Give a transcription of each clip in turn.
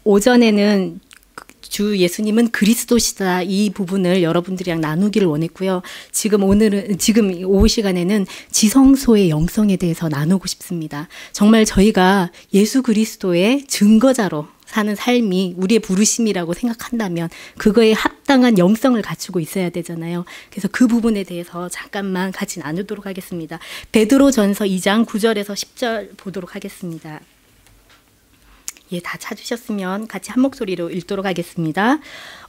오전에는 주 예수님은 그리스도시다 이 부분을 여러분들이랑 나누기를 원했고요. 지금 오후 시간에는 지성소의 영성에 대해서 나누고 싶습니다. 정말 저희가 예수 그리스도의 증거자로 사는 삶이 우리의 부르심이라고 생각한다면 그거에 합당한 영성을 갖추고 있어야 되잖아요. 그래서 그 부분에 대해서 잠깐만 같이 나누도록 하겠습니다. 베드로전서 2장 9절에서 10절 보도록 하겠습니다. 예, 다 찾으셨으면 같이 한 목소리로 읽도록 하겠습니다.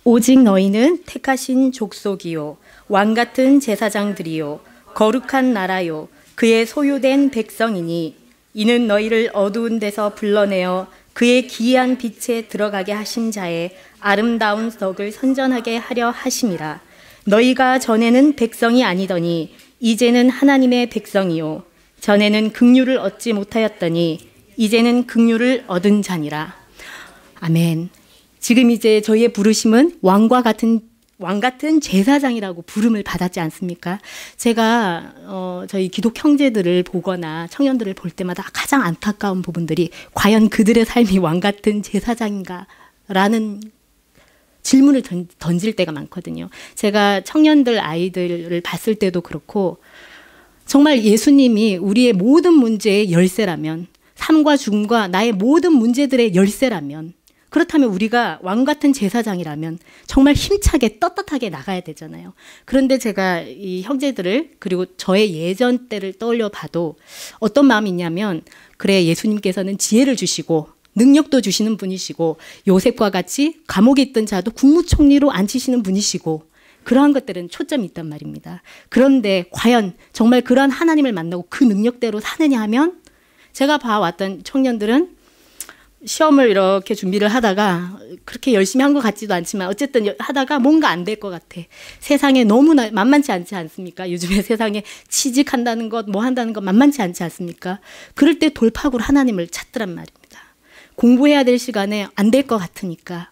오직 너희는 택하신 족속이요 왕 같은 제사장들이요 거룩한 나라요 그의 소유된 백성이니 이는 너희를 어두운 데서 불러내어 그의 기이한 빛에 들어가게 하신 자의 아름다운 덕을 선전하게 하려 하심이라. 너희가 전에는 백성이 아니더니 이제는 하나님의 백성이요 전에는 긍휼을 얻지 못하였더니 이제는 긍휼을 얻은 자니라. 아멘. 지금 이제 저희의 부르심은 왕 같은 제사장이라고 부름을 받았지 않습니까? 제가 저희 기독 형제들을 보거나 청년들을 볼 때마다 가장 안타까운 부분들이 과연 그들의 삶이 왕 같은 제사장인가라는 질문을 던질 때가 많거든요. 제가 청년들 아이들을 봤을 때도 그렇고 정말 예수님이 우리의 모든 문제의 열쇠라면 삶과 죽음과 나의 모든 문제들의 열쇠라면 그렇다면 우리가 왕 같은 제사장이라면 정말 힘차게 떳떳하게 나가야 되잖아요. 그런데 제가 이 형제들을 그리고 저의 예전 때를 떠올려 봐도 어떤 마음이 있냐면 그래 예수님께서는 지혜를 주시고 능력도 주시는 분이시고 요셉과 같이 감옥에 있던 자도 국무총리로 앉히시는 분이시고 그러한 것들은 초점이 있단 말입니다. 그런데 과연 정말 그러한 하나님을 만나고 그 능력대로 사느냐 하면 제가 봐왔던 청년들은 시험을 이렇게 준비를 하다가 그렇게 열심히 한 것 같지도 않지만 어쨌든 하다가 뭔가 안 될 것 같아. 세상에 너무나 만만치 않지 않습니까? 요즘에 세상에 취직한다는 것, 뭐 한다는 것 만만치 않지 않습니까? 그럴 때 돌파구로 하나님을 찾더란 말입니다. 공부해야 될 시간에 안 될 것 같으니까.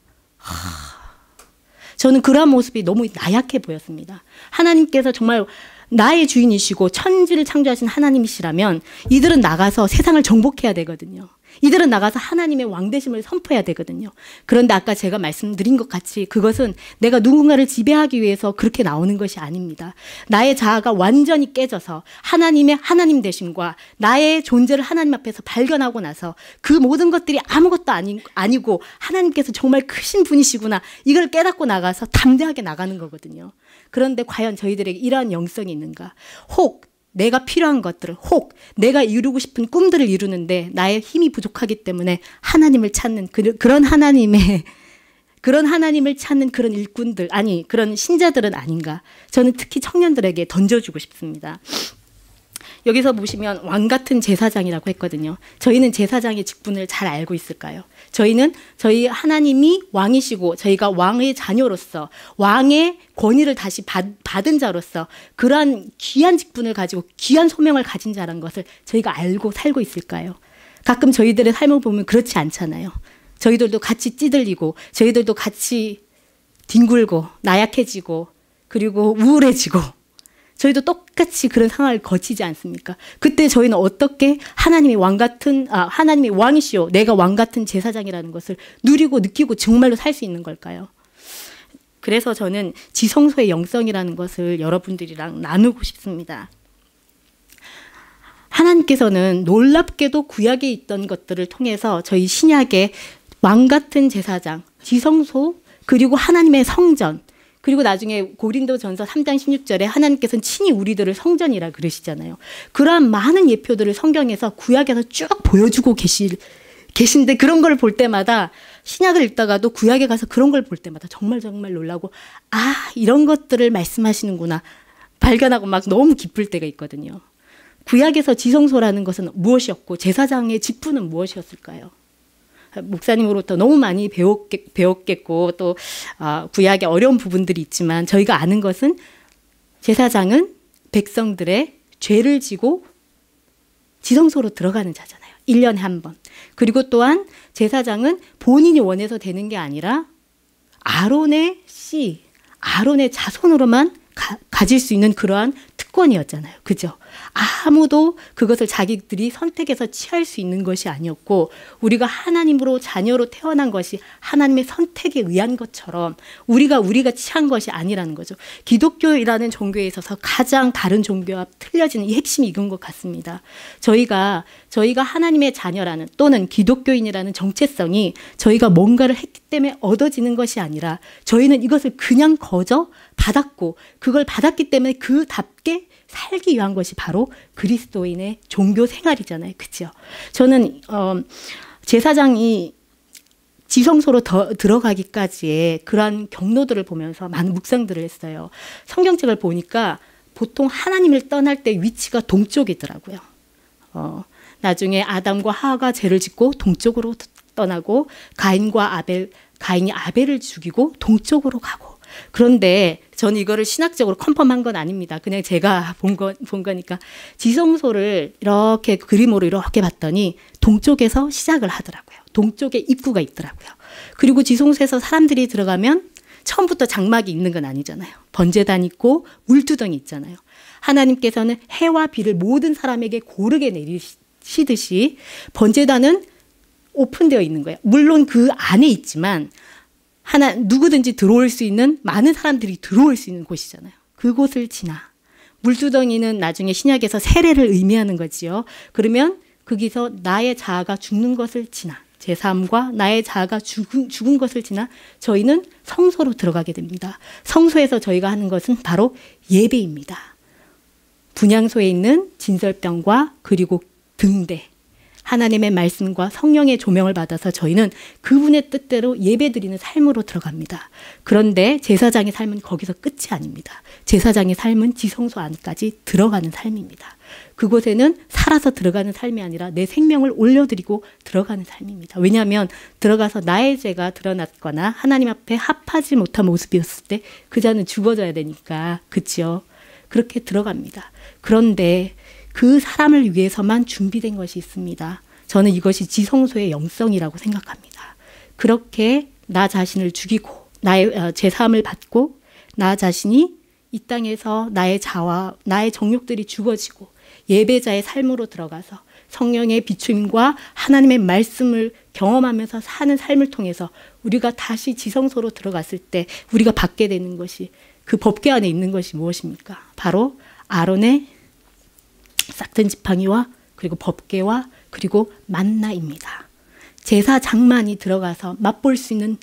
저는 그러한 모습이 너무 나약해 보였습니다. 하나님께서 정말 나의 주인이시고 천지를 창조하신 하나님이시라면 이들은 나가서 세상을 정복해야 되거든요. 이들은 나가서 하나님의 왕되심을 선포해야 되거든요. 그런데 아까 제가 말씀드린 것 같이 그것은 내가 누군가를 지배하기 위해서 그렇게 나오는 것이 아닙니다. 나의 자아가 완전히 깨져서 하나님의 하나님 되심과 나의 존재를 하나님 앞에서 발견하고 나서 그 모든 것들이 아무것도 아니고 하나님께서 정말 크신 분이시구나 이걸 깨닫고 나가서 담대하게 나가는 거거든요. 그런데 과연 저희들에게 이러한 영성이 있는가? 혹 내가 필요한 것들을 혹 내가 이루고 싶은 꿈들을 이루는데 나의 힘이 부족하기 때문에 하나님을 찾는 그런 하나님을 찾는 그런 일꾼들 아니 그런 신자들은 아닌가? 저는 특히 청년들에게 던져주고 싶습니다. 여기서 보시면 왕 같은 제사장이라고 했거든요. 저희는 제사장의 직분을 잘 알고 있을까요? 저희는 저희 하나님이 왕이시고 저희가 왕의 자녀로서 왕의 권위를 다시 받은 자로서 그러한 귀한 직분을 가지고 귀한 소명을 가진 자라는 것을 저희가 알고 살고 있을까요? 가끔 저희들의 삶을 보면 그렇지 않잖아요. 저희들도 같이 찌들리고 저희들도 같이 뒹굴고 나약해지고 그리고 우울해지고 저희도 똑같이 그런 상황을 거치지 않습니까? 그때 저희는 어떻게 하나님이 하나님이 왕이시오. 내가 왕 같은 제사장이라는 것을 누리고 느끼고 정말로 살 수 있는 걸까요? 그래서 저는 지성소의 영성이라는 것을 여러분들이랑 나누고 싶습니다. 하나님께서는 놀랍게도 구약에 있던 것들을 통해서 저희 신약의 왕 같은 제사장, 지성소, 그리고 하나님의 성전, 그리고 나중에 고린도전서 3장 16절에 하나님께서는 친히 우리들을 성전이라 그러시잖아요. 그러한 많은 예표들을 성경에서 구약에서 쭉 보여주고 계신데 그런 걸 볼 때마다 신약을 읽다가도 구약에 가서 그런 걸 볼 때마다 정말 놀라고 이런 것들을 말씀하시는구나 발견하고 막 너무 기쁠 때가 있거든요. 구약에서 지성소라는 것은 무엇이었고 제사장의 직분은 무엇이었을까요? 목사님으로부터 너무 많이 배웠겠고 또 구약의 어려운 부분들이 있지만 저희가 아는 것은 제사장은 백성들의 죄를 지고 지성소로 들어가는 자잖아요. 1년에 한 번. 그리고 또한 제사장은 본인이 원해서 되는 게 아니라 아론의 자손으로만 가질 수 있는 그러한 특권이었잖아요. 그죠? 아무도 그것을 자기들이 선택해서 취할 수 있는 것이 아니었고 우리가 하나님으로 자녀로 태어난 것이 하나님의 선택에 의한 것처럼 우리가 취한 것이 아니라는 거죠. 기독교이라는 종교에 있어서 가장 다른 종교와 틀려지는 이 핵심이 이건 것 같습니다. 저희가 하나님의 자녀라는 또는 기독교인이라는 정체성이 저희가 뭔가를 했기 때문에 얻어지는 것이 아니라 저희는 이것을 그냥 거저 받았고 그걸 받았기 때문에 그답게 살기 위한 것이 바로 그리스도인의 종교 생활이잖아요. 그렇죠? 저는 제사장이 지성소로 들어가기까지의 그러한 경로들을 보면서 많은 묵상들을 했어요. 성경책을 보니까 보통 하나님을 떠날 때 위치가 동쪽이더라고요. 나중에 아담과 하와가 죄를 짓고 동쪽으로 떠나고 가인이 아벨을 죽이고 동쪽으로 가고 그런데 저는 이거를 신학적으로 컨펌한 건 아닙니다. 그냥 제가 본 거니까 지성소를 이렇게 그림으로 이렇게 봤더니 동쪽에서 시작을 하더라고요. 동쪽에 입구가 있더라고요. 그리고 지성소에서 사람들이 들어가면 처음부터 장막이 있는 건 아니잖아요. 번제단 있고 물두덩이 있잖아요. 하나님께서는 해와 비를 모든 사람에게 고르게 내리시듯이 번제단은 오픈되어 있는 거예요. 물론 그 안에 있지만 누구든지 들어올 수 있는 많은 사람들이 들어올 수 있는 곳이잖아요. 그곳을 지나 물두덩이는 나중에 신약에서 세례를 의미하는 거지요. 그러면 거기서 나의 자아가 죽는 것을 지나 제3과 나의 자아가 죽은 것을 지나 저희는 성소로 들어가게 됩니다. 성소에서 저희가 하는 것은 바로 예배입니다. 분향소에 있는 진설병과 그리고 등대 하나님의 말씀과 성령의 조명을 받아서 저희는 그분의 뜻대로 예배드리는 삶으로 들어갑니다. 그런데 제사장의 삶은 거기서 끝이 아닙니다. 제사장의 삶은 지성소 안까지 들어가는 삶입니다. 그곳에는 살아서 들어가는 삶이 아니라 내 생명을 올려드리고 들어가는 삶입니다. 왜냐하면 들어가서 나의 죄가 드러났거나 하나님 앞에 합하지 못한 모습이었을 때 그 자는 죽어져야 되니까 그치요? 그렇게 들어갑니다. 그런데 그 사람을 위해서만 준비된 것이 있습니다. 저는 이것이 지성소의 영성이라고 생각합니다. 그렇게 나 자신을 죽이고 나의 제사함을 받고 나 자신이 이 땅에서 나의 자와 나의 정욕들이 죽어지고 예배자의 삶으로 들어가서 성령의 비추임과 하나님의 말씀을 경험하면서 사는 삶을 통해서 우리가 다시 지성소로 들어갔을 때 우리가 받게 되는 것이 그 법궤 안에 있는 것이 무엇입니까? 바로 아론의 싹든 지팡이와 그리고 법궤와 그리고 만나입니다. 제사장만이 들어가서 맛볼 수 있는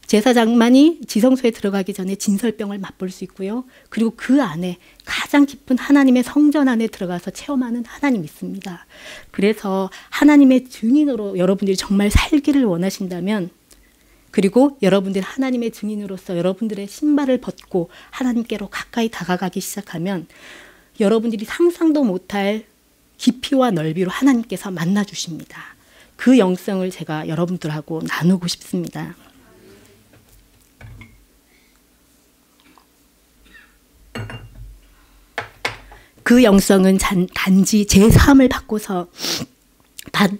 제사장만이 지성소에 들어가기 전에 진설병을 맛볼 수 있고요. 그리고 그 안에 가장 깊은 하나님의 성전 안에 들어가서 체험하는 하나님이 있습니다. 그래서 하나님의 증인으로 여러분들이 정말 살기를 원하신다면 그리고 여러분들 하나님의 증인으로서 여러분들의 신발을 벗고 하나님께로 가까이 다가가기 시작하면 여러분들이 상상도 못할 깊이와 넓이로 하나님께서 만나주십니다. 그 영성을 제가 여러분들하고 나누고 싶습니다. 그 영성은 단지 제3을 받고서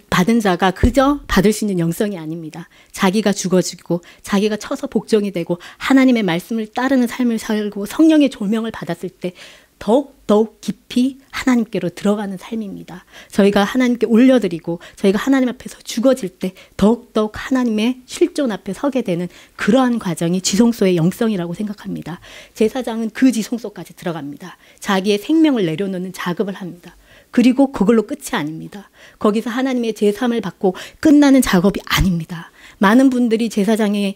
받은 자가 그저 받을 수 있는 영성이 아닙니다. 자기가 죽어지고 자기가 쳐서 복종이 되고 하나님의 말씀을 따르는 삶을 살고 성령의 조명을 받았을 때 더욱 깊이 하나님께로 들어가는 삶입니다. 저희가 하나님께 올려드리고 저희가 하나님 앞에서 죽어질 때 더욱 하나님의 실존 앞에 서게 되는 그러한 과정이 지성소의 영성이라고 생각합니다. 제사장은 그 지성소까지 들어갑니다. 자기의 생명을 내려놓는 작업을 합니다. 그리고 그걸로 끝이 아닙니다. 거기서 하나님의 제삼을 받고 끝나는 작업이 아닙니다. 많은 분들이 제사장의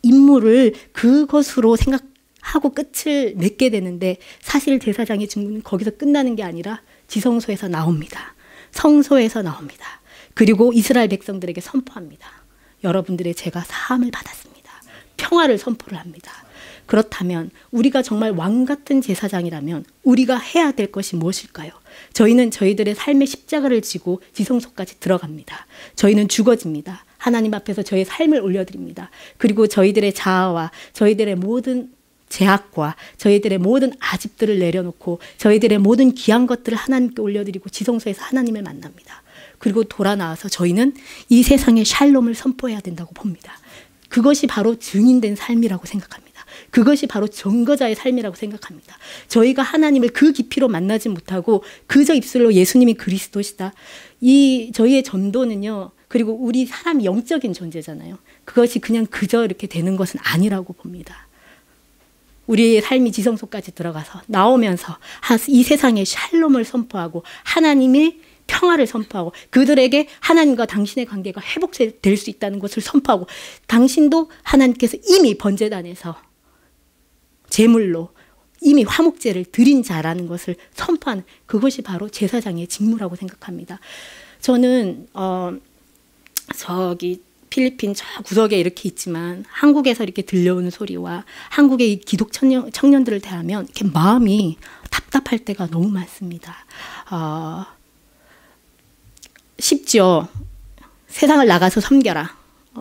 임무를 그것으로 생각하고 끝을 맺게 되는데 사실 제사장의 직무는 거기서 끝나는 게 아니라 지성소에서 나옵니다. 성소에서 나옵니다. 그리고 이스라엘 백성들에게 선포합니다. 여러분들의 죄가 사함을 받았습니다. 평화를 선포를 합니다. 그렇다면 우리가 정말 왕 같은 제사장이라면 우리가 해야 될 것이 무엇일까요? 저희는 저희들의 삶의 십자가를 지고 지성소까지 들어갑니다. 저희는 죽어집니다. 하나님 앞에서 저희 삶을 올려드립니다. 그리고 저희들의 자아와 저희들의 모든 제약과 저희들의 모든 아집들을 내려놓고 저희들의 모든 귀한 것들을 하나님께 올려드리고 지성소에서 하나님을 만납니다. 그리고 돌아 나와서 저희는 이 세상의 샬롬을 선포해야 된다고 봅니다. 그것이 바로 증인된 삶이라고 생각합니다. 그것이 바로 전거자의 삶이라고 생각합니다. 저희가 하나님을 그 깊이로 만나지 못하고 그저 입술로 예수님이 그리스도시다. 이 저희의 전도는요. 그리고 우리 사람이 영적인 존재잖아요. 그것이 그냥 그저 이렇게 되는 것은 아니라고 봅니다. 우리의 삶이 지성소까지 들어가서 나오면서 이 세상에 샬롬을 선포하고 하나님의 평화를 선포하고 그들에게 하나님과 당신의 관계가 회복될 수 있다는 것을 선포하고 당신도 하나님께서 이미 번제단에서 제물로 이미 화목제를 드린 자라는 것을 선포하는 그것이 바로 제사장의 직무라고 생각합니다. 저는 저기 필리핀 저 구석에 이렇게 있지만 한국에서 이렇게 들려오는 소리와 한국의 이 기독 청년들을 대하면 이렇게 마음이 답답할 때가 너무 많습니다. 쉽죠. 세상을 나가서 섬겨라.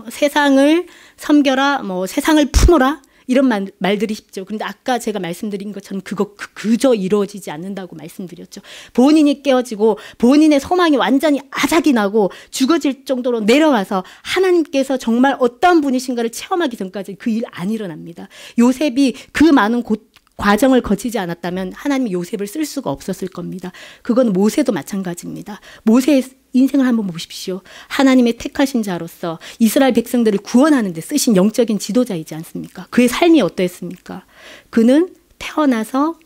세상을 섬겨라. 뭐 세상을 품어라. 이런 말들이 쉽죠. 그런데 아까 제가 말씀드린 것처럼 그거 그저 이루어지지 않는다고 말씀드렸죠. 본인이 깨어지고 본인의 소망이 완전히 아작이 나고 죽어질 정도로 내려와서 하나님께서 정말 어떤 분이신가를 체험하기 전까지 그 일 안 일어납니다. 요셉이 그 많은 과정을 거치지 않았다면 하나님이 요셉을 쓸 수가 없었을 겁니다. 그건 모세도 마찬가지입니다. 모세의 인생을 한번 보십시오. 하나님의 택하신 자로서 이스라엘 백성들을 구원하는 데 쓰신 영적인 지도자이지 않습니까? 그의 삶이 어떠했습니까? 그는 태어나서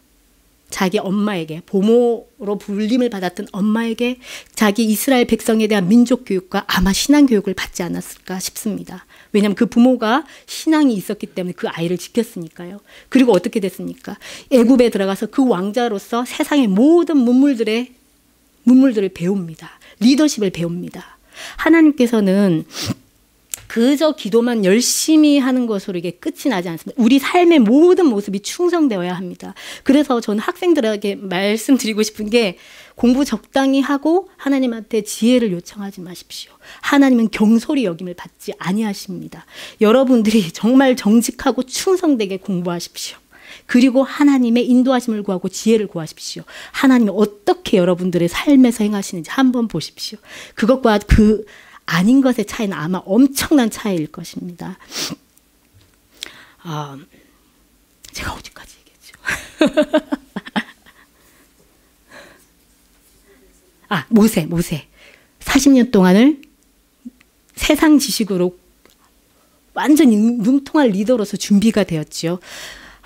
자기 엄마에게 보모로 불림을 받았던 엄마에게 자기 이스라엘 백성에 대한 민족 교육과 아마 신앙 교육을 받지 않았을까 싶습니다. 왜냐하면 그 부모가 신앙이 있었기 때문에 그 아이를 지켰으니까요. 그리고 어떻게 됐습니까? 애굽에 들어가서 그 왕자로서 세상의 모든 문물들을 배웁니다. 리더십을 배웁니다. 하나님께서는 그저 기도만 열심히 하는 것으로 이게 끝이 나지 않습니다. 우리 삶의 모든 모습이 충성되어야 합니다. 그래서 저는 학생들에게 말씀드리고 싶은 게 공부 적당히 하고 하나님한테 지혜를 요청하지 마십시오. 하나님은 경솔히 여김을 받지 아니하십니다. 여러분들이 정말 정직하고 충성되게 공부하십시오. 그리고 하나님의 인도하심을 구하고 지혜를 구하십시오. 하나님이 어떻게 여러분들의 삶에서 행하시는지 한번 보십시오. 그것과 그 아닌 것의 차이는 아마 엄청난 차이일 것입니다. 제가 어디까지 얘기했죠? 모세. 40년 동안을 세상 지식으로 완전히 능통할 리더로서 준비가 되었지요.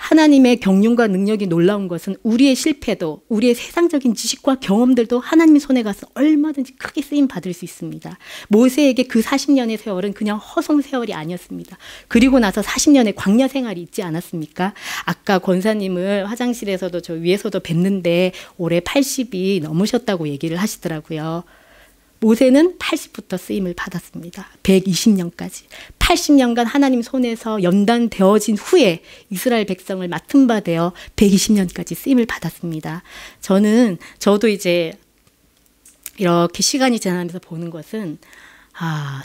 하나님의 경륜과 능력이 놀라운 것은 우리의 실패도 우리의 세상적인 지식과 경험들도 하나님의 손에 가서 얼마든지 크게 쓰임 받을 수 있습니다. 모세에게 그 40년의 세월은 그냥 허송 세월이 아니었습니다. 그리고 나서 40년의 광야 생활이 있지 않았습니까? 아까 권사님을 화장실에서도 저 위에서도 뵀는데 올해 80이 넘으셨다고 얘기를 하시더라고요. 모세는 80부터 쓰임을 받았습니다. 120년까지. 80년간 하나님 손에서 연단되어진 후에 이스라엘 백성을 맡은 바 되어 120년까지 쓰임을 받았습니다. 저도 이제 이렇게 시간이 지나면서 보는 것은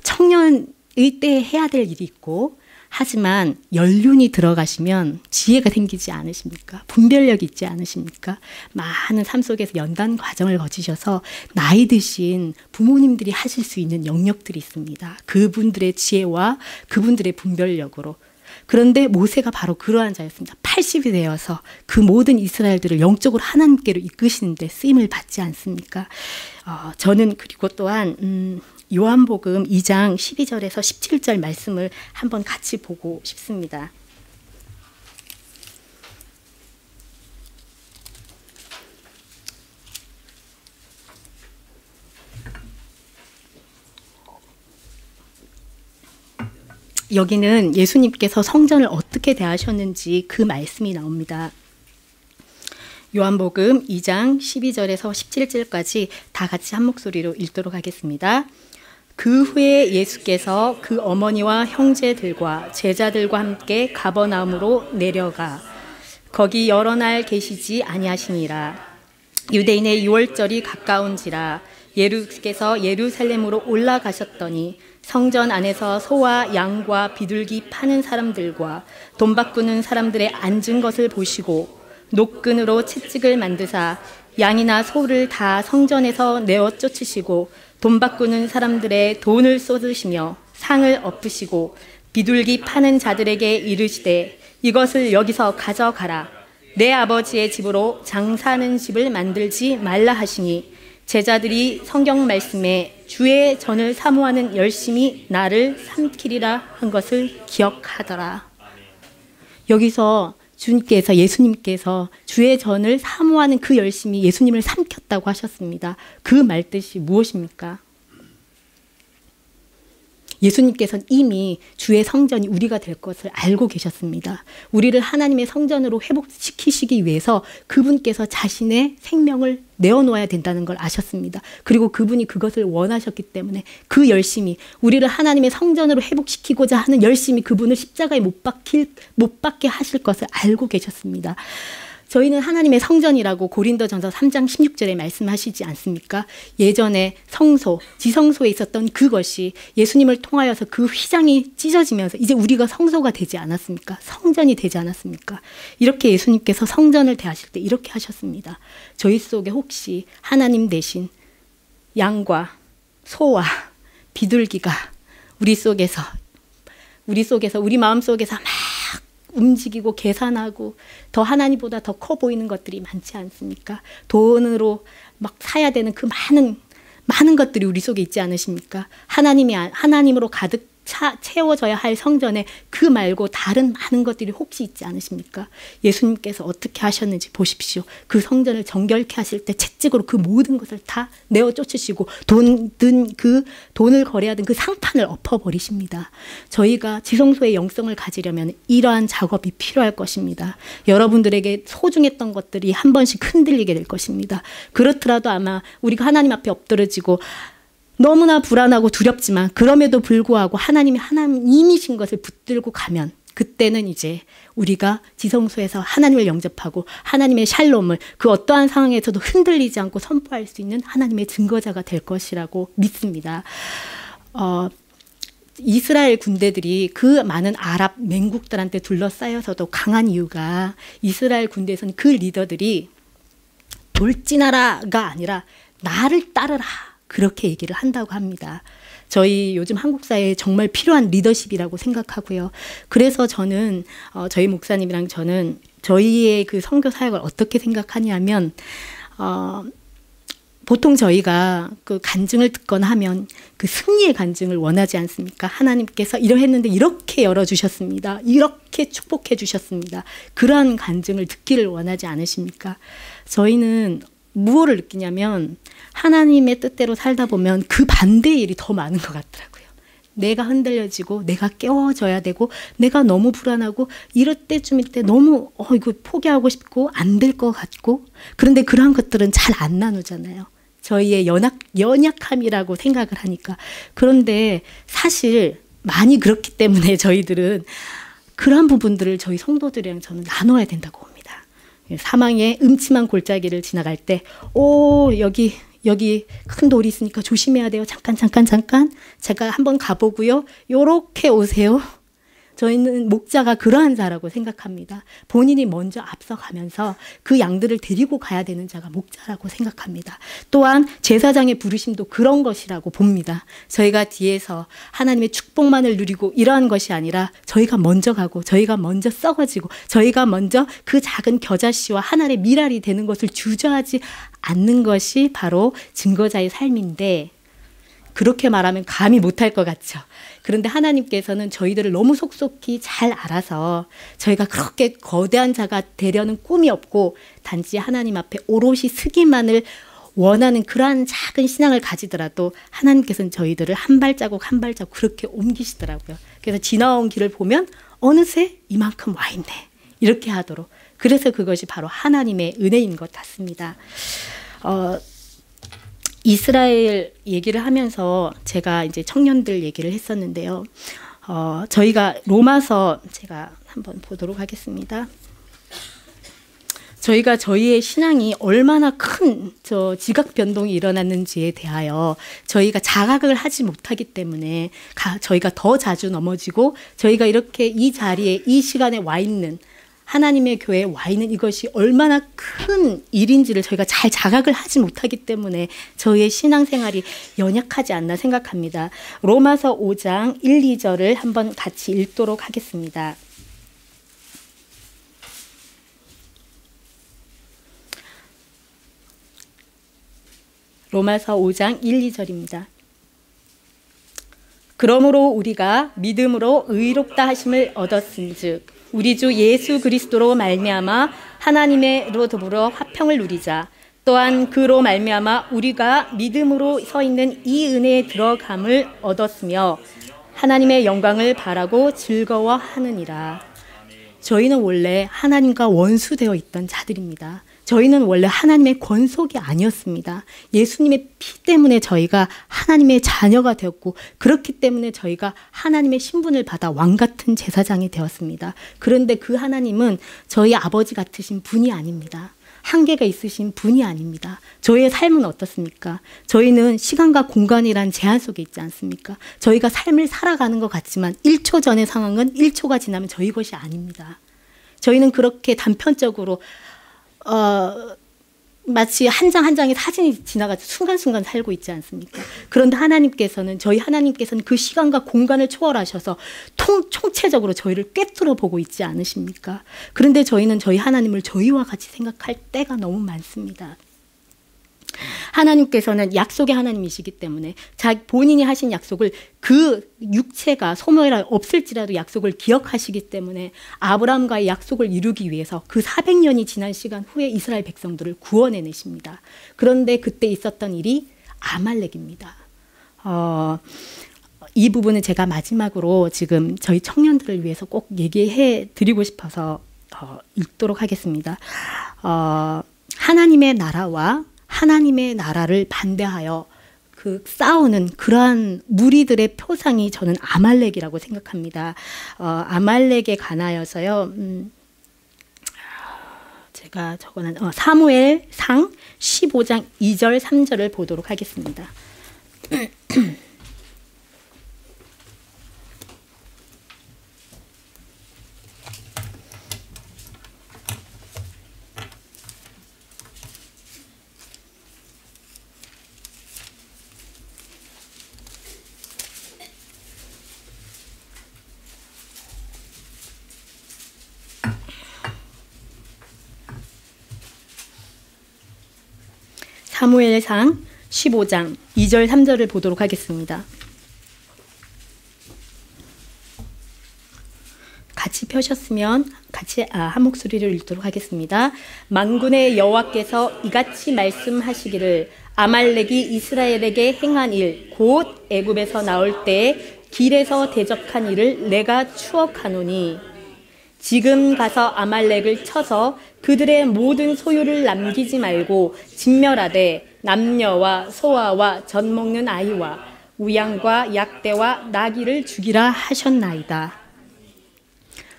청년의 때 해야 될 일이 있고 하지만 연륜이 들어가시면 지혜가 생기지 않으십니까? 분별력이 있지 않으십니까? 많은 삶 속에서 연단 과정을 거치셔서 나이 드신 부모님들이 하실 수 있는 영역들이 있습니다. 그분들의 지혜와 그분들의 분별력으로. 그런데 모세가 바로 그러한 자였습니다. 80이 되어서 그 모든 이스라엘들을 영적으로 하나님께로 이끄시는데 쓰임을 받지 않습니까? 저는 그리고 또한 요한복음 2장 12절에서 17절 말씀을 한번 같이 보고 싶습니다. 여기는 예수님께서 성전을 어떻게 대하셨는지 그 말씀이 나옵니다. 요한복음 2장 12절에서 17절까지 다 같이 한 목소리로 읽도록 하겠습니다. 그 후에 예수께서 그 어머니와 형제들과 제자들과 함께 가버나움으로 내려가 거기 여러 날 계시지 아니하시니라. 유대인의 유월절이 가까운지라 예수께서 예루살렘으로 올라가셨더니 성전 안에서 소와 양과 비둘기 파는 사람들과 돈 바꾸는 사람들의 앉은 것을 보시고 노끈으로 채찍을 만드사 양이나 소를 다 성전에서 내어 쫓으시고 돈 바꾸는 사람들의 돈을 쏟으시며 상을 엎으시고 비둘기 파는 자들에게 이르시되 이것을 여기서 가져가라. 내 아버지의 집으로 장사하는 집을 만들지 말라 하시니 제자들이 성경 말씀에 주의 전을 사모하는 열심이 나를 삼키리라 한 것을 기억하더라. 여기서 예수님께서 주의 전을 사모하는 그 열심이 예수님을 삼켰다고 하셨습니다. 그 말뜻이 무엇입니까? 예수님께서는 이미 주의 성전이 우리가 될 것을 알고 계셨습니다. 우리를 하나님의 성전으로 회복시키시기 위해서 그분께서 자신의 생명을 내어놓아야 된다는 걸 아셨습니다. 그리고 그분이 그것을 원하셨기 때문에 그 열심히, 우리를 하나님의 성전으로 회복시키고자 하는 열심히 그분을 십자가에 못 박게 하실 것을 알고 계셨습니다. 저희는 하나님의 성전이라고 고린도전서 3장 16절에 말씀하시지 않습니까? 예전에 지성소에 있었던 그것이 예수님을 통하여서 그 휘장이 찢어지면서 이제 우리가 성소가 되지 않았습니까? 성전이 되지 않았습니까? 이렇게 예수님께서 성전을 대하실 때 이렇게 하셨습니다. 저희 속에 혹시 하나님 대신 양과 소와 비둘기가 우리 마음속에서 막 움직이고 계산하고 더 하나님보다 더 커 보이는 것들이 많지 않습니까? 돈으로 막 사야 되는 그 많은 것들이 우리 속에 있지 않으십니까? 하나님으로 가득 채워져야 할 성전에 그 말고 다른 많은 것들이 혹시 있지 않으십니까? 예수님께서 어떻게 하셨는지 보십시오. 그 성전을 정결케 하실 때 채찍으로 그 모든 것을 다 내어 쫓으시고 돈을 거래하던 그 상판을 엎어버리십니다. 저희가 지성소의 영성을 가지려면 이러한 작업이 필요할 것입니다. 여러분들에게 소중했던 것들이 한 번씩 흔들리게 될 것입니다. 그렇더라도 아마 우리가 하나님 앞에 엎드러지고 너무나 불안하고 두렵지만 그럼에도 불구하고 하나님이신 것을 붙들고 가면 그때는 이제 우리가 지성소에서 하나님을 영접하고 하나님의 샬롬을 그 어떠한 상황에서도 흔들리지 않고 선포할 수 있는 하나님의 증거자가 될 것이라고 믿습니다. 이스라엘 군대들이 그 많은 아랍 맹국들한테 둘러싸여서도 강한 이유가 이스라엘 군대에서는 그 리더들이 돌진하라가 아니라 나를 따르라. 그렇게 얘기를 한다고 합니다. 저희 요즘 한국 사회에 정말 필요한 리더십이라고 생각하고요. 그래서 저는 저희 목사님이랑 저는 저희의 그 선교 사역을 어떻게 생각하냐면 보통 저희가 그 간증을 듣거나 하면 그 승리의 간증을 원하지 않습니까? 하나님께서 이러했는데 이렇게 열어주셨습니다. 이렇게 축복해 주셨습니다. 그러한 간증을 듣기를 원하지 않으십니까? 저희는 무엇을 느끼냐면 하나님의 뜻대로 살다 보면 그 반대의 일이 더 많은 것 같더라고요. 내가 흔들려지고 내가 깨워져야 되고 내가 너무 불안하고 이럴 때쯤일 때 너무 이거 포기하고 싶고 안 될 것 같고 그런데 그러한 것들은 잘 안 나누잖아요. 저희의 연약함이라고 생각을 하니까. 그런데 사실 많이 그렇기 때문에 저희들은 그러한 부분들을 저희 성도들이랑 저는 나눠야 된다고 봅니다. 사망의 음침한 골짜기를 지나갈 때 여기 큰 돌이 있으니까 조심해야 돼요. 잠깐 제가 한번 가보고요. 요렇게 오세요. 저희는 목자가 그러한 자라고 생각합니다. 본인이 먼저 앞서가면서 그 양들을 데리고 가야 되는 자가 목자라고 생각합니다. 또한 제사장의 부르심도 그런 것이라고 봅니다. 저희가 뒤에서 하나님의 축복만을 누리고 이러한 것이 아니라 저희가 먼저 가고 저희가 먼저 썩어지고 저희가 먼저 그 작은 겨자씨와 하늘의 미랄이 되는 것을 주저하지 않는 것이 바로 증거자의 삶인데 그렇게 말하면 감히 못할 것 같죠. 그런데 하나님께서는 저희들을 너무 속속히 잘 알아서 저희가 그렇게 거대한 자가 되려는 꿈이 없고 단지 하나님 앞에 오롯이 서기만을 원하는 그러한 작은 신앙을 가지더라도 하나님께서는 저희들을 한 발자국 한 발자국 그렇게 옮기시더라고요. 그래서 지나온 길을 보면 어느새 이만큼 와 있네. 이렇게 하도록. 그래서 그것이 바로 하나님의 은혜인 것 같습니다. 이스라엘 얘기를 하면서 제가 이제 청년들 얘기를 했었는데요. 저희가 로마서 제가 한번 보도록 하겠습니다. 저희가 저희의 신앙이 얼마나 큰 지각 변동이 일어났는지에 대하여 저희가 자각을 하지 못하기 때문에 저희가 더 자주 넘어지고 저희가 이렇게 이 자리에 이 시간에 와 있는 하나님의 교회에 와 있는 이것이 얼마나 큰 일인지를 저희가 잘 자각을 하지 못하기 때문에 저희의 신앙생활이 연약하지 않나 생각합니다. 로마서 5장 1, 2절을 한번 같이 읽도록 하겠습니다. 로마서 5장 1, 2절입니다. 그러므로 우리가 믿음으로 의롭다 하심을 얻었은즉 우리 주 예수 그리스도로 말미암아 하나님으로 더불어 화평을 누리자. 또한 그로 말미암아 우리가 믿음으로 서 있는 이 은혜에 들어감을 얻었으며 하나님의 영광을 바라고 즐거워하느니라. 저희는 원래 하나님과 원수되어 있던 자들입니다. 저희는 원래 하나님의 권속이 아니었습니다. 예수님의 피 때문에 저희가 하나님의 자녀가 되었고 그렇기 때문에 저희가 하나님의 신분을 받아 왕같은 제사장이 되었습니다. 그런데 그 하나님은 저희 아버지 같으신 분이 아닙니다. 한계가 있으신 분이 아닙니다. 저희의 삶은 어떻습니까? 저희는 시간과 공간이란 제한 속에 있지 않습니까? 저희가 삶을 살아가는 것 같지만 1초 전의 상황은 1초가 지나면 저희 것이 아닙니다. 저희는 그렇게 단편적으로 마치 한 장 한 장의 사진이 지나가서 순간순간 살고 있지 않습니까? 그런데 저희 하나님께서는 그 시간과 공간을 초월하셔서 총체적으로 저희를 꿰뚫어 보고 있지 않으십니까? 그런데 저희는 저희 하나님을 저희와 같이 생각할 때가 너무 많습니다. 하나님께서는 약속의 하나님이시기 때문에 본인이 하신 약속을 그 육체가 소멸이 없을지라도 약속을 기억하시기 때문에 아브라함과의 약속을 이루기 위해서 그 400년이 지난 시간 후에 이스라엘 백성들을 구원해내십니다. 그런데 그때 있었던 일이 아말렉입니다. 이 부분은 제가 마지막으로 지금 저희 청년들을 위해서 꼭 얘기해 드리고 싶어서 읽도록 하겠습니다. 하나님의 나라와 하나님의 나라를 반대하여 싸우는 그러한 무리들의 표상이 저는 아말렉이라고 생각합니다. 아말렉에 관하여서요. 제가 적어놓은 사무엘상 15장 2절 3절을 보도록 하겠습니다. 사무엘상 15장 2절 3절을 보도록 하겠습니다. 같이 펴셨으면 같이 한 목소리를 읽도록 하겠습니다. 만군의 여호와께서 이같이 말씀하시기를 아말렉이 이스라엘에게 행한 일 곧 애굽에서 나올 때 길에서 대적한 일을 내가 추억하노니 지금 가서 아말렉을 쳐서 그들의 모든 소유를 남기지 말고 진멸하되 남녀와 소아와 젖 먹는 아이와 우양과 약대와 나귀를 죽이라 하셨나이다.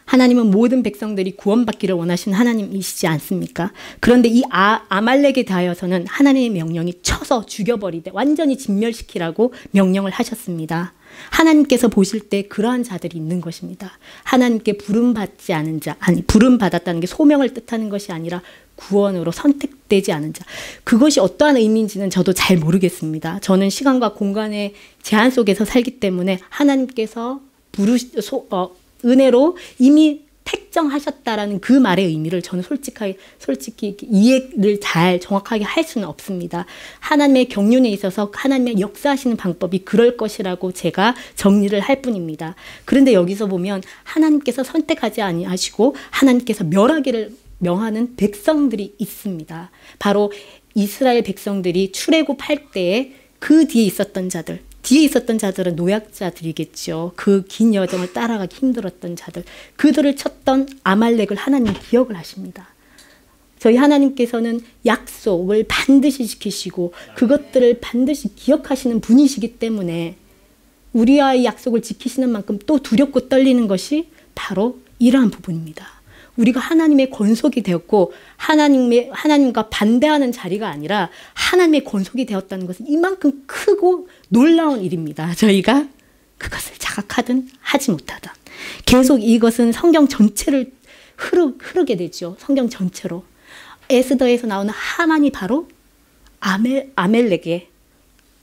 하나님은 모든 백성들이 구원받기를 원하시는 하나님이시지 않습니까? 그런데 이 아말렉에 대하여서는 하나님의 명령이 쳐서 죽여버리되 완전히 진멸시키라고 명령을 하셨습니다. 하나님께서 보실 때 그러한 자들이 있는 것입니다. 하나님께 부름받지 않은 자, 부름받았다는 게 소명을 뜻하는 것이 아니라 구원으로 선택되지 않은 자. 그것이 어떠한 의미인지는 저도 잘 모르겠습니다. 저는 시간과 공간의 제한 속에서 살기 때문에 하나님께서 은혜로 이미 택정하셨다라는 그 말의 의미를 저는 솔직히 이해를 정확하게 할 수는 없습니다. 하나님의 경륜에 있어서 하나님의 역사하시는 방법이 그럴 것이라고 제가 정리를 할 뿐입니다. 그런데 여기서 보면 하나님께서 선택하지 아니하시고 하나님께서 멸하기를 명하는 백성들이 있습니다. 바로 이스라엘 백성들이 출애굽할 때에 그 뒤에 있었던 자들은 노약자들이겠죠. 그 긴 여정을 따라가기 힘들었던 자들, 그들을 쳤던 아말렉을 하나님 기억을 하십니다. 저희 하나님께서는 약속을 반드시 지키시고 그것들을 반드시 기억하시는 분이시기 때문에 우리와의 약속을 지키시는 만큼 또 두렵고 떨리는 것이 바로 이러한 부분입니다. 우리가 하나님의 권속이 되었고 하나님과 반대하는 자리가 아니라 하나님의 권속이 되었다는 것은 이만큼 크고 놀라운 일입니다. 저희가 그것을 자각하든 하지 못하든 계속 이것은 성경 전체를 흐르게 되죠. 성경 전체로. 에스더에서 나오는 하만이 바로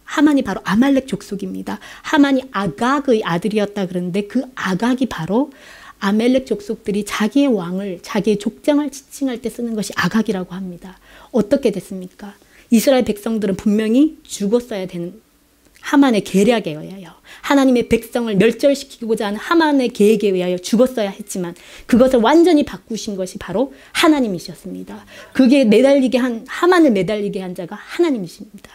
하만이 바로 아말렉 족속입니다. 하만이 아각의 아들이었다 그러는데 그 아각이 바로 아멜렉 족속들이 자기의 족장을 지칭할 때 쓰는 것이 아각이라고 합니다. 어떻게 됐습니까? 이스라엘 백성들은 분명히 죽었어야 되는 하만의 계략에 의하여, 하나님의 백성을 멸절시키고자 하는 하만의 계획에 의하여 죽었어야 했지만 그것을 완전히 바꾸신 것이 바로 하나님이셨습니다. 그게 하만을 매달리게 한 자가 하나님이십니다.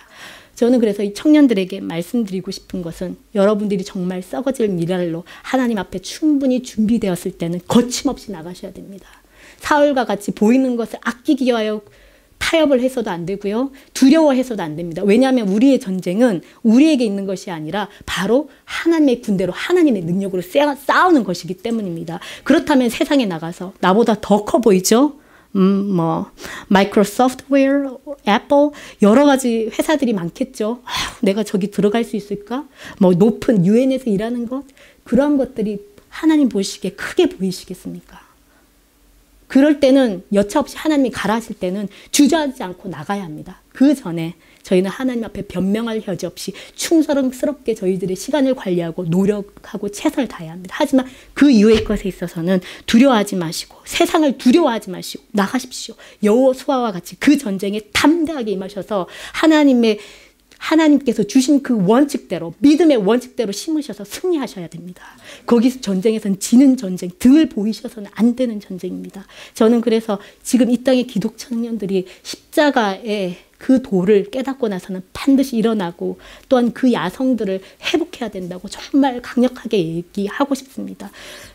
저는 그래서 이 청년들에게 말씀드리고 싶은 것은, 여러분들이 정말 썩어질 미랄로 하나님 앞에 충분히 준비되었을 때는 거침없이 나가셔야 됩니다. 사울과 같이 보이는 것을 아끼기 위하여 타협을 해서도 안 되고요. 두려워해서도 안 됩니다. 왜냐하면 우리의 전쟁은 우리에게 있는 것이 아니라 바로 하나님의 군대로 하나님의 능력으로 싸우는 것이기 때문입니다. 그렇다면 세상에 나가서 나보다 더 커 보이죠? 마이크로소프트웨어, 애플, 여러 가지 회사들이 많겠죠. 내가 저기 들어갈 수 있을까? 높은 유엔에서 일하는 것, 그런 것들이 하나님 보시기에 크게 보이시겠습니까? 그럴 때는 여차없이 하나님이 가라 하실 때는 주저하지 않고 나가야 합니다. 그 전에 저희는 하나님 앞에 변명할 여지 없이 충성스럽게 저희들의 시간을 관리하고 노력하고 최선을 다해야 합니다. 하지만 그 이후의 것에 있어서는 두려워하지 마시고, 세상을 두려워하지 마시고 나가십시오. 여호수아와 같이 그 전쟁에 담대하게 임하셔서 하나님께서 주신 그 원칙대로, 믿음의 원칙대로 심으셔서 승리하셔야 됩니다. 거기서 전쟁에서는 지는 전쟁, 등을 보이셔서는 안 되는 전쟁입니다. 저는 그래서 지금 이 땅의 기독 청년들이 십자가의 그 도를 깨닫고 나서는 반드시 일어나고, 또한 그 야성들을 회복해야 된다고 정말 강력하게 얘기하고 싶습니다.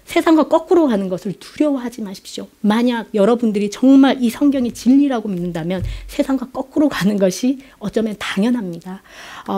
세상과 거꾸로 가는 것을 두려워하지 마십시오. 만약 여러분들이 정말 이 성경이 진리라고 믿는다면 세상과 거꾸로 가는 것이 어쩌면 당연합니다.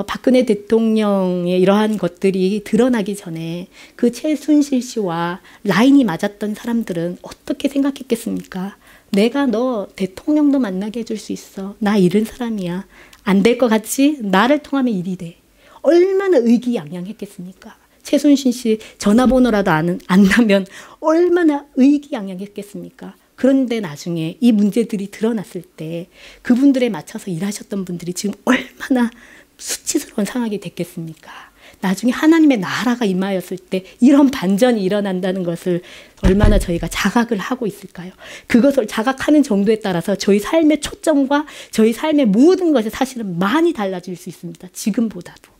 박근혜 대통령의 이러한 것들이 드러나기 전에 그 최순실 씨와 라인이 맞았던 사람들은 어떻게 생각했겠습니까? 내가 너 대통령도 만나게 해줄 수 있어. 나 이런 사람이야. 안 될 것 같지? 나를 통하면 일이 돼. 얼마나 의기양양했겠습니까? 최순실 씨 전화번호라도 안 나면 얼마나 의기양양했겠습니까? 그런데 나중에 이 문제들이 드러났을 때 그분들에 맞춰서 일하셨던 분들이 지금 얼마나 수치스러운 상황이 됐겠습니까? 나중에 하나님의 나라가 임하였을 때 이런 반전이 일어난다는 것을 얼마나 저희가 자각을 하고 있을까요? 그것을 자각하는 정도에 따라서 저희 삶의 초점과 저희 삶의 모든 것이 사실은 많이 달라질 수 있습니다. 지금보다도.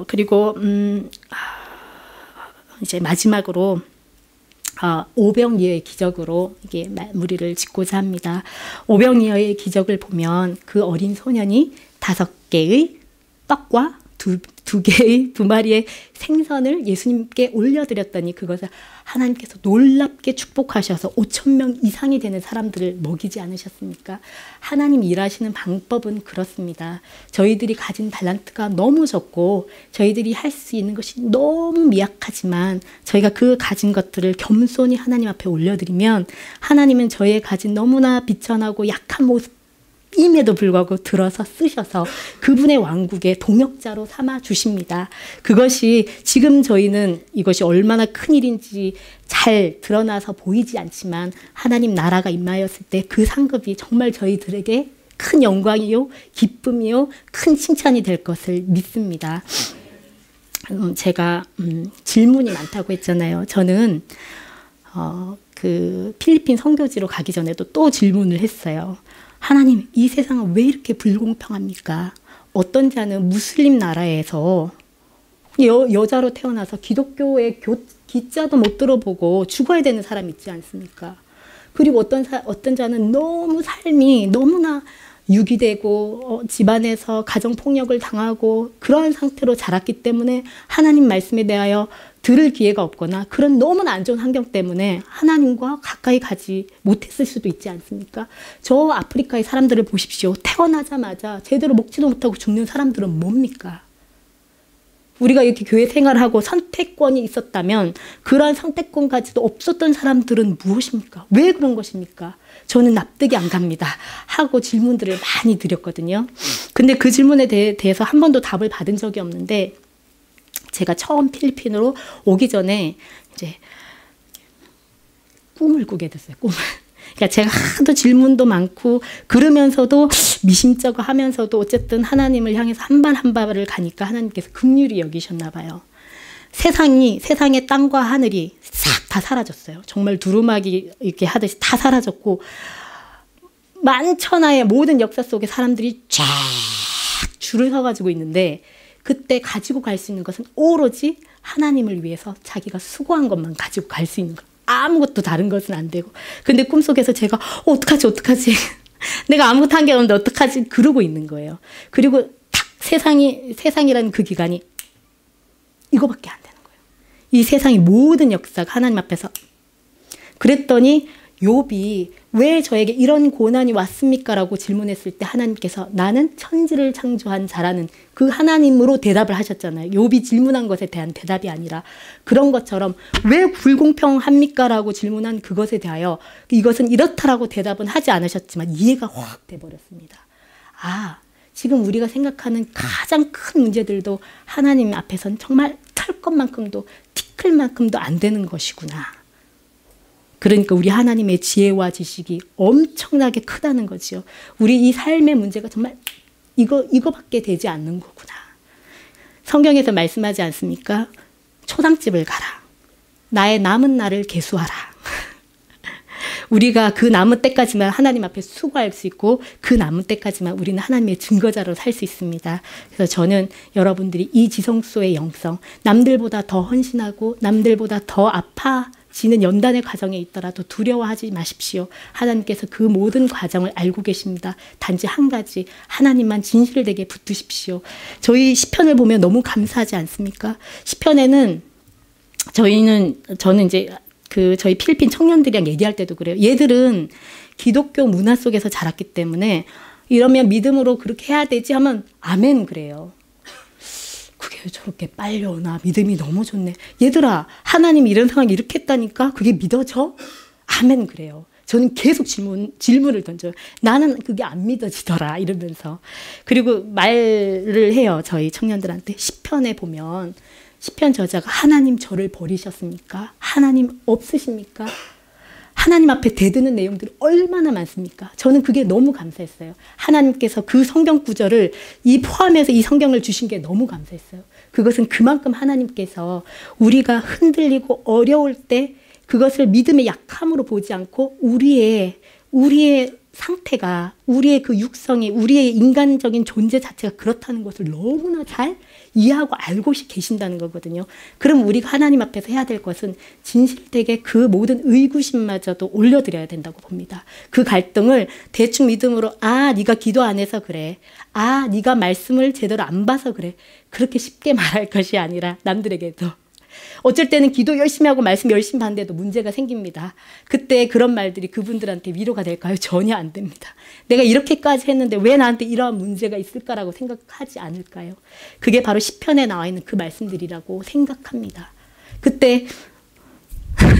그리고 이제 마지막으로 오병이어의 기적으로 이게 마무리를 짓고자 합니다. 오병이어의 기적을 보면 그 어린 소년이 5개의 떡과 두 마리의 생선을 예수님께 올려드렸더니 그것을 하나님께서 놀랍게 축복하셔서 5,000명 이상이 되는 사람들을 먹이지 않으셨습니까? 하나님 일하시는 방법은 그렇습니다. 저희들이 가진 달란트가 너무 적고 저희들이 할 수 있는 것이 너무 미약하지만 저희가 그 가진 것들을 겸손히 하나님 앞에 올려드리면 하나님은 저희의 가진 너무나 비천하고 약한 모습 임에도 불구하고 들어서 쓰셔서 그분의 왕국의 동역자로 삼아 주십니다. 그것이 지금 저희는 이것이 얼마나 큰 일인지 잘 드러나서 보이지 않지만 하나님 나라가 임하였을 때 그 상급이 정말 저희들에게 큰 영광이요, 기쁨이요, 큰 칭찬이 될 것을 믿습니다. 제가 질문이 많다고 했잖아요. 저는 그 필리핀 선교지로 가기 전에도 또 질문을 했어요. 하나님, 이 세상은 왜 이렇게 불공평합니까? 어떤 자는 무슬림 나라에서 여자로 태어나서 기독교의 기자도 못 들어보고 죽어야 되는 사람 있지 않습니까? 그리고 어떤 자는 너무 삶이 너무나 유기되고 집안에서 가정폭력을 당하고 그런 상태로 자랐기 때문에 하나님 말씀에 대하여 들을 기회가 없거나 그런 너무나 안 좋은 환경 때문에 하나님과 가까이 가지 못했을 수도 있지 않습니까? 저 아프리카의 사람들을 보십시오. 태어나자마자 제대로 먹지도 못하고 죽는 사람들은 뭡니까? 우리가 이렇게 교회 생활하고 선택권이 있었다면 그러한 선택권까지도 없었던 사람들은 무엇입니까? 왜 그런 것입니까? 저는 납득이 안 갑니다. 하고 질문들을 많이 드렸거든요. 근데 그 질문에 대해서 한 번도 답을 받은 적이 없는데 제가 처음 필리핀으로 오기 전에 이제 꿈을 꾸게 됐어요. 꿈을. 그러니까 제가 하도 질문도 많고 그러면서도 미심쩍어 하면서도 어쨌든 하나님을 향해서 한 발 한 발을 가니까 하나님께서 긍휼히 여기셨나 봐요. 세상의 땅과 하늘이 싹 다 사라졌어요. 정말 두루마기 이렇게 하듯이 다 사라졌고 만천하의 모든 역사 속에 사람들이 쫙 줄을 서가지고 있는데 그때 가지고 갈 수 있는 것은 오로지 하나님을 위해서 자기가 수고한 것만 가지고 갈 수 있는 것. 아무것도 다른 것은 안 되고. 근데 꿈속에서 제가 어떡하지 내가 아무것도 한 게 없는데 어떡하지 그러고 있는 거예요. 그리고 탁 세상이라는 그 기간이 이거밖에 안 되는 거예요. 이 세상의 모든 역사가 하나님 앞에서. 그랬더니 욥이 왜 저에게 이런 고난이 왔습니까? 라고 질문했을 때 하나님께서 나는 천지를 창조한 자라는 그 하나님으로 대답을 하셨잖아요. 욥이 질문한 것에 대한 대답이 아니라 그런 것처럼 왜 불공평합니까? 라고 질문한 그것에 대하여 이것은 이렇다라고 대답은 하지 않으셨지만 이해가 확 돼버렸습니다. 아, 지금 우리가 생각하는 가장 큰 문제들도 하나님 앞에서는 정말 털 것만큼도 티끌만큼도 안 되는 것이구나. 그러니까 우리 하나님의 지혜와 지식이 엄청나게 크다는 거지요. 우리 이 삶의 문제가 정말 이거밖에 되지 않는 거구나. 성경에서 말씀하지 않습니까? 초당집을 가라. 나의 남은 날을 계수하라. 우리가 그 남은 때까지만 하나님 앞에 수고할 수 있고 그 남은 때까지만 우리는 하나님의 증거자로 살 수 있습니다. 그래서 저는 여러분들이 이 지성소의 영성, 남들보다 더 헌신하고 남들보다 더 아파지는 연단의 과정에 있더라도 두려워하지 마십시오. 하나님께서 그 모든 과정을 알고 계십니다. 단지 한 가지, 하나님만 진실되게 붙드십시오. 저희 시편을 보면 너무 감사하지 않습니까? 시편에는 저는 이제 저희 필리핀 청년들이랑 얘기할 때도 그래요. 얘들은 기독교 문화 속에서 자랐기 때문에 이러면 믿음으로 그렇게 해야 되지 하면 아멘 그래요. 그게 저렇게 빨리 오나 믿음이 너무 좋네. 얘들아 하나님이 이런 상황 이렇게 했다니까 그게 믿어져? 아멘 그래요. 저는 계속 질문을 던져요. 나는 그게 안 믿어지더라 이러면서. 그리고 말을 해요. 저희 청년들한테. 시편에 보면 시편 저자가 하나님 저를 버리셨습니까? 하나님 없으십니까? 하나님 앞에 대드는 내용들이 얼마나 많습니까? 저는 그게 너무 감사했어요. 하나님께서 그 성경 구절을 포함해서 이 성경을 주신 게 너무 감사했어요. 그것은 그만큼 하나님께서 우리가 흔들리고 어려울 때 그것을 믿음의 약함으로 보지 않고 우리의 상태가, 우리의 그 육성이, 우리의 인간적인 존재 자체가 그렇다는 것을 너무나 잘 이해하고 알고 계신다는 거거든요. 그럼 우리가 하나님 앞에서 해야 될 것은 진실되게 그 모든 의구심마저도 올려드려야 된다고 봅니다. 그 갈등을 대충 믿음으로 네가 기도 안 해서 그래. 네가 말씀을 제대로 안 봐서 그래. 그렇게 쉽게 말할 것이 아니라 남들에게도 어쩔 때는 기도 열심히 하고 말씀 열심히 하는데도 문제가 생깁니다. 그때 그런 말들이 그분들한테 위로가 될까요? 전혀 안 됩니다. 내가 이렇게까지 했는데 왜 나한테 이러한 문제가 있을까라고 생각하지 않을까요? 그게 바로 시편에 나와 있는 그 말씀들이라고 생각합니다. 그때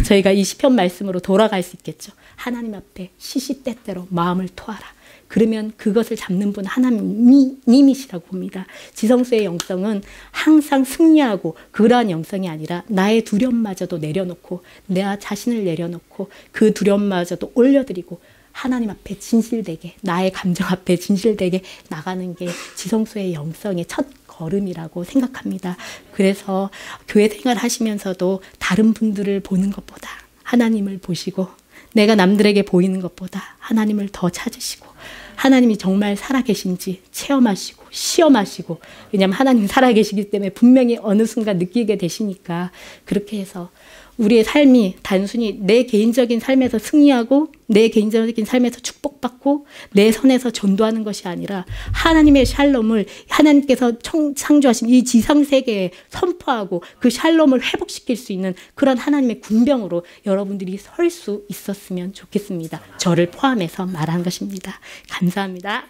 저희가 이 시편 말씀으로 돌아갈 수 있겠죠. 하나님 앞에 시시때때로 마음을 토하라. 그러면 그것을 잡는 분 하나님이시라고 봅니다. 지성소의 영성은 항상 승리하고 그러한 영성이 아니라 나의 두려움마저도 내려놓고 내 자신을 내려놓고 그 두려움마저도 올려드리고 하나님 앞에 진실되게 나의 감정 앞에 진실되게 나가는 게 지성소의 영성의 첫 걸음이라고 생각합니다. 그래서 교회 생활 하시면서도 다른 분들을 보는 것보다 하나님을 보시고 내가 남들에게 보이는 것보다 하나님을 더 찾으시고 하나님이 정말 살아계신지 체험하시고 시험하시고, 왜냐하면 하나님 살아계시기 때문에 분명히 어느 순간 느끼게 되시니까 그렇게 해서 우리의 삶이 단순히 내 개인적인 삶에서 승리하고 내 개인적인 삶에서 축복받고 내 선에서 전도하는 것이 아니라 하나님의 샬롬을 하나님께서 창조하신 이 지상세계에 선포하고 그 샬롬을 회복시킬 수 있는 그런 하나님의 군병으로 여러분들이 설 수 있었으면 좋겠습니다. 저를 포함해서 말한 것입니다. 감사합니다.